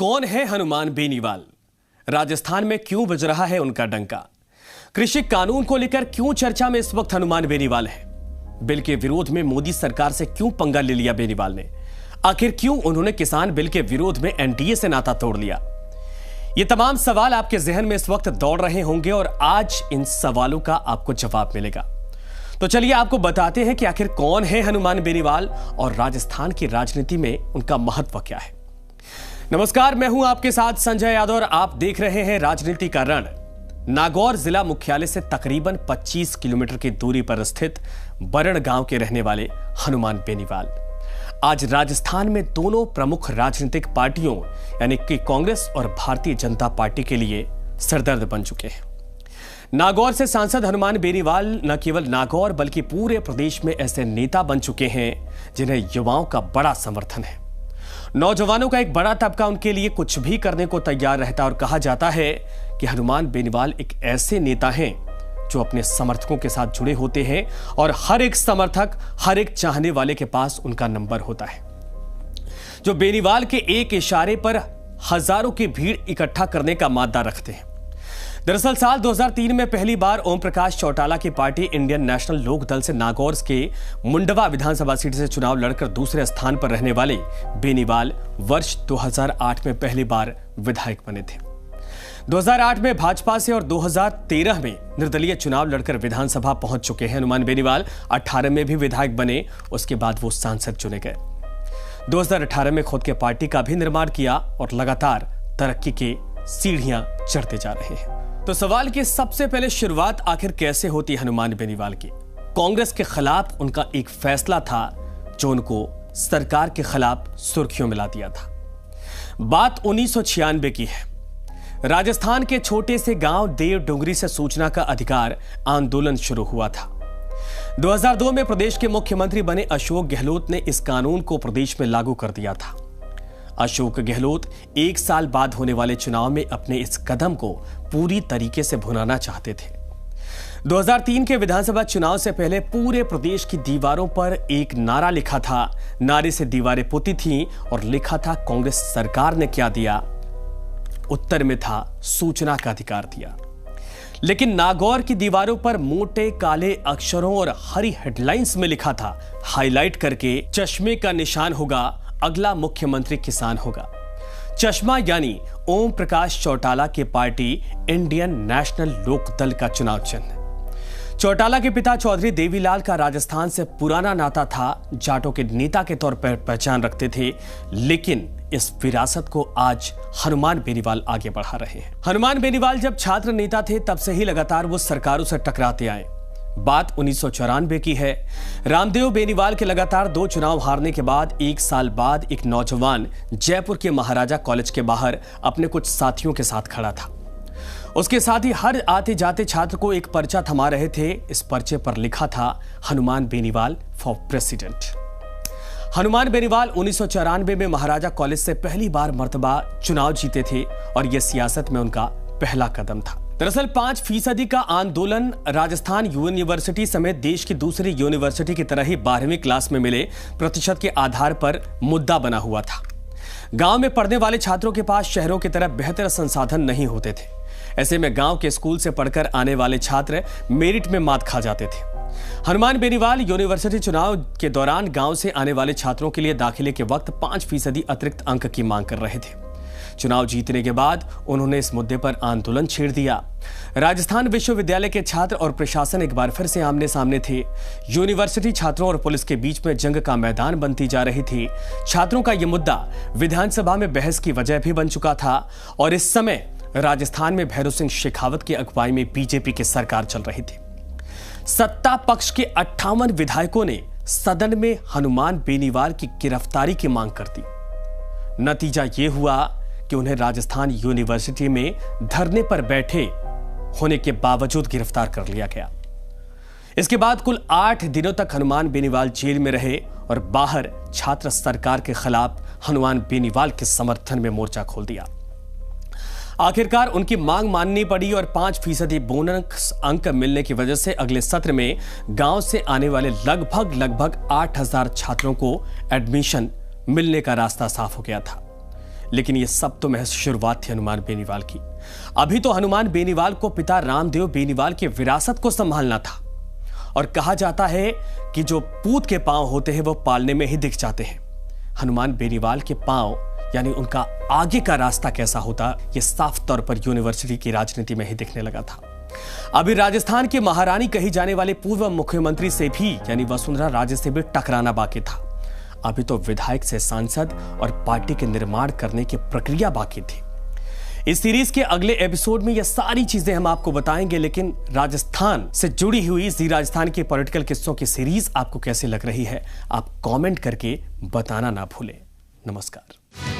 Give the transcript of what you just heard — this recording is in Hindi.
कौन है हनुमान बेनीवाल? राजस्थान में क्यों बज रहा है उनका डंका? कृषि कानून को लेकर क्यों चर्चा में इस वक्त हनुमान बेनीवाल है? बिल के विरोध में मोदी सरकार से क्यों पंगा ले लिया बेनीवाल ने? आखिर क्यों उन्होंने किसान बिल के विरोध में एनडीए से नाता तोड़ लिया? ये तमाम सवाल आपके जहन में इस वक्त दौड़ रहे होंगे और आज इन सवालों का आपको जवाब मिलेगा। तो चलिए आपको बताते हैं कि आखिर कौन है हनुमान बेनीवाल और राजस्थान की राजनीति में उनका महत्व क्या है। नमस्कार, मैं हूं आपके साथ संजय यादव और आप देख रहे हैं राजनीति का रण। नागौर जिला मुख्यालय से तकरीबन 25 किलोमीटर की दूरी पर स्थित बरण गांव के रहने वाले हनुमान बेनीवाल आज राजस्थान में दोनों प्रमुख राजनीतिक पार्टियों यानी कि कांग्रेस और भारतीय जनता पार्टी के लिए सरदर्द बन चुके हैं। नागौर से सांसद हनुमान बेनीवाल न केवल नागौर बल्कि पूरे प्रदेश में ऐसे नेता बन चुके हैं जिन्हें युवाओं का बड़ा समर्थन है। नौजवानों का एक बड़ा तबका उनके लिए कुछ भी करने को तैयार रहता और कहा जाता है कि हनुमान बेनीवाल एक ऐसे नेता हैं जो अपने समर्थकों के साथ जुड़े होते हैं और हर एक समर्थक, हर एक चाहने वाले के पास उनका नंबर होता है, जो बेनीवाल के एक इशारे पर हजारों की भीड़ इकट्ठा करने का मादा रखते हैं। दरअसल साल 2003 में पहली बार ओम प्रकाश चौटाला की पार्टी इंडियन नेशनल लोक दल से नागौर के मुंडवा विधानसभा सीट से चुनाव लड़कर दूसरे स्थान पर रहने वाले बेनीवाल वर्ष 2008 में पहली बार विधायक बने थे। 2008 में भाजपा से और 2013 में निर्दलीय चुनाव लड़कर विधानसभा पहुंच चुके हैं हनुमान बेनीवाल। 18 में भी विधायक बने, उसके बाद वो सांसद चुने गए। 2018 में खुद के पार्टी का भी निर्माण किया और लगातार तरक्की के सीढ़ियां चढ़ते जा रहे हैं। तो सवाल की सबसे पहले शुरुआत आखिर कैसे होती हनुमान बेनीवाल की? कांग्रेस के खिलाफ उनका एक फैसला था जो उनको सरकार के खिलाफ सुर्खियों में ला दिया था। बात 1996 की है। राजस्थान के छोटे से गांव देव डुंगरी से सूचना का अधिकार आंदोलन शुरू हुआ था। 2002 में प्रदेश के मुख्यमंत्री बने अशोक गहलोत ने इस कानून को प्रदेश में लागू कर दिया था। अशोक गहलोत एक साल बाद होने वाले चुनाव में अपने इस कदम को पूरी तरीके से भुनाना चाहते थे। 2003 के विधानसभा चुनाव से पहले पूरे प्रदेश की दीवारों पर एक नारा लिखा था। नारे से दीवारें पुती थीं और लिखा था कांग्रेस सरकार ने क्या दिया? उत्तर में था सूचना का अधिकार दिया। लेकिन नागौर की दीवारों पर मोटे काले अक्षरों और हरी हेडलाइंस में लिखा था, हाईलाइट करके, चश्मे का निशान होगा, अगला मुख्यमंत्री किसान होगा। चश्मा यानी ओम प्रकाश चौटाला की पार्टी इंडियन नेशनल लोक दल का चुनाव चिन्ह। चौटाला के पिता चौधरी देवीलाल का राजस्थान से पुराना नाता था, जाटों के नेता के तौर पर पहचान रखते थे, लेकिन इस विरासत को आज हनुमान बेनीवाल आगे बढ़ा रहे हैं। हनुमान बेनीवाल जब छात्र नेता थे तब से ही लगातार वो सरकारों से टकराते आए। बात 1994 की है। रामदेव बेनीवाल के लगातार 2 चुनाव हारने के बाद एक साल बाद एक नौजवान जयपुर के महाराजा कॉलेज के बाहर अपने कुछ साथियों के साथ खड़ा था। उसके साथ ही हर आते जाते छात्र को एक पर्चा थमा रहे थे। इस पर्चे पर लिखा था हनुमान बेनीवाल फॉर प्रेसिडेंट। हनुमान बेनीवाल 1994 में महाराजा कॉलेज से पहली बार मर्तबा चुनाव जीते थे और यह सियासत में उनका पहला कदम था। दरअसल 5% का आंदोलन राजस्थान यूनिवर्सिटी समेत देश की दूसरी यूनिवर्सिटी की तरह ही 12वीं क्लास में मिले प्रतिशत के आधार पर मुद्दा बना हुआ था। गांव में पढ़ने वाले छात्रों के पास शहरों की तरह बेहतर संसाधन नहीं होते थे। ऐसे में गांव के स्कूल से पढ़कर आने वाले छात्र मेरिट में मात खा जाते थे। हनुमान बेनीवाल यूनिवर्सिटी चुनाव के दौरान गांव से आने वाले छात्रों के लिए दाखिले के वक्त 5% अतिरिक्त अंक की मांग कर रहे थे। चुनाव जीतने के बाद उन्होंने इस मुद्दे पर आंदोलन छेड़ दिया। राजस्थान विश्वविद्यालय के छात्र और प्रशासन एक बार फिर से आमने सामने थे। यूनिवर्सिटी छात्रों और पुलिस के बीच में जंग का मैदान बनती जा रही थी। छात्रों का यह मुद्दा विधानसभा में बहस की वजह भी बन चुका था और इस समय राजस्थान में भैरव सिंह शेखावत की अगुवाई में बीजेपी की सरकार चल रही थी। सत्ता पक्ष के 58 विधायकों ने सदन में हनुमान बेनीवाल की गिरफ्तारी की मांग कर दी। नतीजा यह हुआ कि उन्हें राजस्थान यूनिवर्सिटी में धरने पर बैठे होने के बावजूद गिरफ्तार कर लिया गया। इसके बाद कुल 8 दिनों तक हनुमान बेनीवाल जेल में रहे और बाहर छात्र सरकार के खिलाफ हनुमान बेनीवाल के समर्थन में मोर्चा खोल दिया। आखिरकार उनकी मांग माननी पड़ी और 5% बोनस अंक मिलने की वजह से अगले सत्र में गांव से आने वाले लगभग 8000 छात्रों को एडमिशन मिलने का रास्ता साफ हो गया था। लेकिन यह सब तो महज शुरुआत थी हनुमान बेनीवाल की। अभी तो हनुमान बेनीवाल को पिता रामदेव बेनीवाल की विरासत को संभालना था। और कहा जाता है कि जो पूत के पांव होते हैं वो पालने में ही दिख जाते हैं। हनुमान बेनीवाल के पांव यानी उनका आगे का रास्ता कैसा होता, यह साफ तौर पर यूनिवर्सिटी की राजनीति में ही दिखने लगा था। अभी राजस्थान की महारानी कही जाने वाले पूर्व मुख्यमंत्री से भी यानी वसुंधरा राजे से भी टकराना बाकी था। अभी तो विधायक से सांसद और पार्टी के निर्माण करने की प्रक्रिया बाकी थी। इस सीरीज के अगले एपिसोड में ये सारी चीजें हम आपको बताएंगे, लेकिन राजस्थान से जुड़ी हुई जी राजस्थान के पॉलिटिकल किस्सों की सीरीज आपको कैसी लग रही है, आप कमेंट करके बताना ना भूलें। नमस्कार।